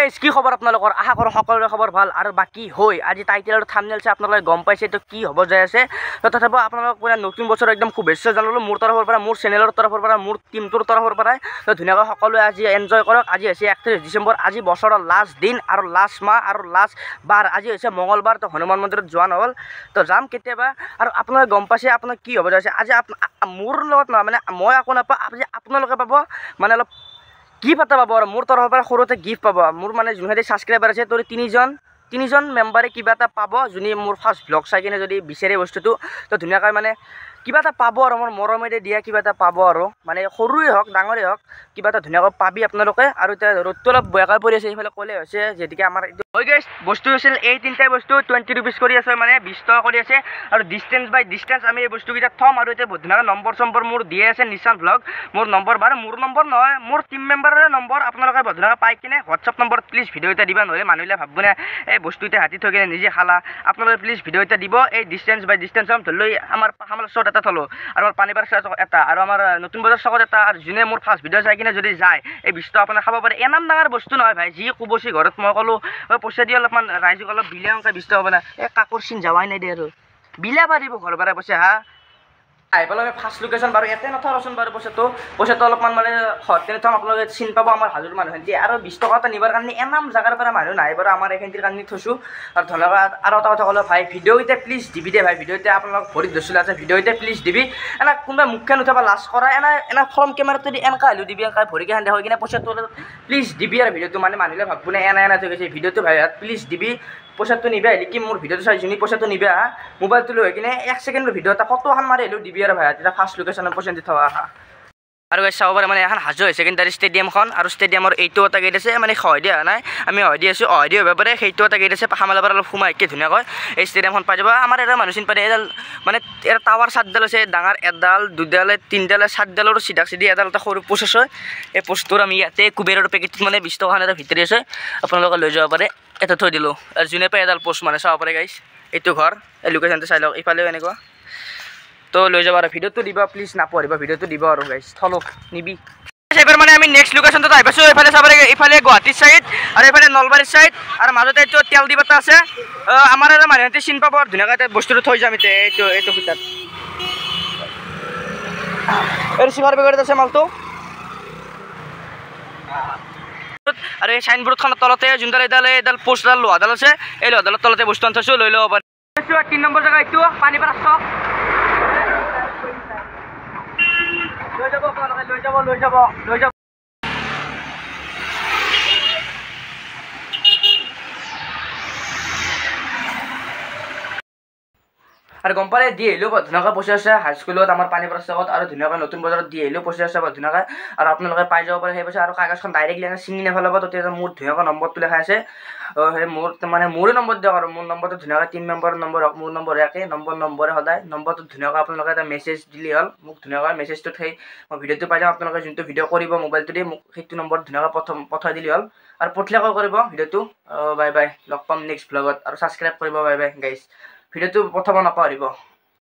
guys কি খবৰ আপোনালোকৰ আশা কৰোঁ সকলোৰে খবৰ ভাল আৰু বাকী হৈ আজি টাইটেল আৰু থাম্বনেল চাই আপোনালোকে গম পাইছে তো কি হ'ব যাই আছে তো তথাপিও আপোনালোকক পুৰা নতুন বছৰ একদম শুভেচ্ছা জনালোঁ মোৰ তৰফৰ পৰা মোৰ চেনেলৰ তৰফৰ পৰা মোৰ টিমটোৰ তৰফৰ পৰাই তো ধুনীয়াকৈ সকলোৱে আজি এনজয় কৰক আজি হৈছে 31 ডিচেম্বৰ আজি বছৰৰ লাষ্ট দিন আৰু লাষ্ট মাহ আৰু লাষ্ট বাৰ আজি হৈছে মঙলবাৰ তো হনুমান মন্দিৰত যোৱা নহ'ল তো যাম কেতিয়াবা আৰু আপোনালোকে গম পাইছে আপোনাৰ কি হ'ব যাই আছে আজি মোৰ লগত নহয় মানে মই একো নাপাওঁ আজি আপোনালোকে পাব মানে অলপ গিফ্ট এটা পাব আৰু মোৰ তৰফৰ পৰা সৰুতে গিফ্ট পাব মোৰ মানে যোনহেঁতি ছাবস্ক্ৰাইবাৰ আছে তোৰ তিনিজন মেম্বাৰে কিবা এটা পাব যোনে মোৰ ফাৰ্ষ্ট ব্লগ চাই কিনে যদি বিচাৰে বস্তুটো তো ধুনীয়াকৈ মানে কিবা এটা পাব আৰু মোৰ মৰমেৰে দিয়া কিবা এটা পাব আৰু মানে সৰুৱে হওক ডাঙৰে হওক কিবা এটা ধুনীয়াকৈ পাবি আপোনালোকে আৰু এতিয়া ৰ'দটো অলপ বেয়াকৈ পৰি আছে এইফালে ক'লে হৈছে যিহেতুকে আমাৰ হৈ গৈ বস্তু আছিল এই তিনিটাই বস্তু 20 rupees কৰি আছে মানে 20 টকা কৰি আছে আৰু ডিষ্টেঞ্চ বাই ডিষ্টেঞ্চ আমি এই বস্তুকেইটা থ'ম আৰু এতিয়া ধুনীয়াকৈ নম্বৰ মোৰ দিয়ে আছে নিশান ব্লগ মোৰ নম্বৰ বাৰু মোৰ নম্বৰ নহয় মোৰ টিম মেম্বাৰৰে নম্বৰ আপোনালোকে ধুনীয়াকৈ পাই কিনে হোৱাটছআপ নম্বৰ প্লিজ ভিডিঅ' এটা দিবা নহ'লে মানুহবিলাক ভাবব নে এই বস্তু এতিয়া হাতি থৈ কিনে নিজে খালা আপোনালোকে প্লিজ ভিডিঅ' এটা দিব এই ডিষ্টেঞ্চ বাই ডিষ্টেঞ্চ ধৰি লৈ আমাৰ ওচৰত এটা থ'লোঁ আৰু আমাৰ পানীবাৰ এটা আৰু আমাৰ নতুন বজাৰ চকত এটা আৰু যোনে মোৰ ফাৰ্ষ্ট ভিডিঅ' চাই কিনে যদি যায় এই 20 টকা আপোনাৰ খাব পাৰে এনাম ডাঙৰ বস্তু নহয় ভাই যি কুবচি ঘৰত মই ক'লোঁ পইচা দি অলপমান ৰাইজক অলপ বিলে অংকা 20 টকা মানে এই কাকোৰ চিন যাৱাই নাই দে আৰু বিলা পাৰিব ঘৰ পৰা পইচা হা আহি পেলাই আমি ফাৰ্ষ্ট লোকেশ্যন বাৰু ইয়াতে নথওঁচোন বাৰু পইচাটো অলপমান মানে ঘৰতে নথম আপোনালোকে চিন পাব আমাৰ হাজোৰ মানুহখিনি আৰু 20 টকা এটা নিবৰ কাৰণে এনাম জাগাৰ পৰা মানুহ নাই বাৰু আমাৰ এইখিনিৰ কাৰণে থৈছোঁ আৰু ধন্যবাদ আৰু এটা কথা ক'লোঁ ভাই ভিডিঅ' এতিয়া প্লিজ দিবি দে ভাই ভিডিঅ' এতিয়া আপোনালোক ভৰিত ধৰিছিলোঁ আছে ভিডিঅ' এতিয়া প্লিজ দিবি এনে কোনোবাই মুখখন উঠাব লাজ কৰা এনে ফ্ৰণ্ট কেমেৰাটো দি এনেকৈ হ'লেও দিবি এনেকৈ ভৰিকে খান্দি হৈ কিনে পইচাটো প্লিজ দিবি আৰু ভিডিঅ'টো মানে মানুহে ভাবব নে এনে থৈ গৈছে ভিডিঅ'টো ভাই প্লিজ দিবি পইচাটো নিবা আহিলে কি মোৰ ভিডিঅ'টো চাই যোনে পইচাটো নিবা মোবাইলটো লৈ কিনে 1 ছেকেণ্ডৰ ভিডিঅ' এটা ফটো এখন মাৰি আহিলেও দিবি আৰু ভাই তেতিয়া ফাৰ্ষ্ট লোকেশ্যনত পইচা দি থোৱা আৰু চাব পাৰে মানে এখন হাজো ছেকেণ্ডাৰী ষ্টেডিয়ামখন আৰু ষ্টেডিয়ামৰ এইটো এটা গেট আছে মানে সহায় দিয়া নাই আমি সহায় দি আছোঁ সহায় দি হ'ব পাৰে সেইটো এটা গেট আছে পাখামালৰ পৰা অলপ সোমাই একে ধুনীয়াকৈ এই ষ্টেডিয়ামখন পাই যাব আমাৰ এটা মানুহ চিন পায় এডাল মানে এটা টাৱাৰ 7ডাল আছে ডাঙৰ এডাল দুডালে তিনিডালে 7ডালৰ চিধা চিধি এডাল এটা সৰু পোষ্ট আছে এই পোষ্টটোৰ আমি ইয়াতে কুবেৰৰ পেকেটত মানে 20 টকা এটা ভিতৰি আছে আপোনালোকে লৈ যাব পাৰে এটা থৈ দিলোঁ আৰু যোনে পাই এডাল পোষ্ট মানে চাব পাৰে গাইছ এইটো ঘৰ এই লোকেশ্যনটো চাই লওক ইফালেও এনেকুৱা তো লৈ যাব আৰু ভিডিঅ'টো দিব প্লিজ নাপাহৰিব ভিডিঅ'টো দিব আৰু গাইছ থলক নিবি এবাৰ মানে আমি নেক্সট লোকেশ্যনটো আহি পাইছোঁ এইফালে চাব লাগে ইফালে গুৱাহাটীৰ ছাইড আৰু এইফালে নলবাৰীৰ ছাইড আৰু মাজতে এইটো তেল ডিপ এটা আছে আমাৰ আৰু মানুহহঁতে চিন পাব আৰু ধুনীয়াকৈ বস্তুটো থৈ যাম এতিয়া এইটো সূতাত এই চিঙাৰ পেকেটত আছে মালটো আৰু এই চাইনবোৰ্ডখনৰ তলতে যোনডাল এডাল পোষ্টডাল লোহাডাল আছে এই লোহাডালৰ তলতে বস্তু আনি থৈছোঁ লৈ ল'ব পাৰি 3 নম্বৰ জেগা এইটো পানীপাৰা চক লৈ যাব আপোনালোকে লৈ যাব আৰু গম পালে দি আহিলেও ধুনীয়াকৈ পইচা আছে হাইস্কুলত আমাৰ পানীপাৰা চকত আৰু ধুনীয়াকৈ নতুন বজাৰত দি আহিলেও পইচা আছে ধুনীয়াকৈ আৰু আপোনালোকে পাই যাব পাৰে সেই পইচা আৰু কাগজখন ডাইৰেক্টলি এনে ছিঙি নেপেলাব তেতিয়া মোৰ ধুনীয়াকৈ নম্বৰটো লেখা আছে সেই মোৰ মানে মোৰে নম্বৰ দিয়ক আৰু মোৰ নম্বৰটো ধুনীয়াকৈ 3 মেম্বাৰৰ নম্বৰ হওক মোৰ নম্বৰ একে নম্বৰে সদায় নম্বৰটো ধুনীয়াকৈ আপোনালোকে এটা মেছেজ দিলেই হ'ল মোক ধুনীয়াকৈ মেছেজটোত সেই মই ভিডিঅ'টো পাই যাম আপোনালোকে যোনটো ভিডিঅ' কৰিব মোবাইলটো দি মোক সেইটো নম্বৰ ধুনীয়াকৈ পঠাই দিলেই হ'ল আৰু পঠিয়াকৈ কৰিব ভিডিঅ'টো বাই বাই লগ পাম নেক্সট ব্লগত আৰু ছাবস্ক্ৰাইব কৰিব বাই বাই গাইজ ভিডিঅ'টো পঠাব নাপাহৰিব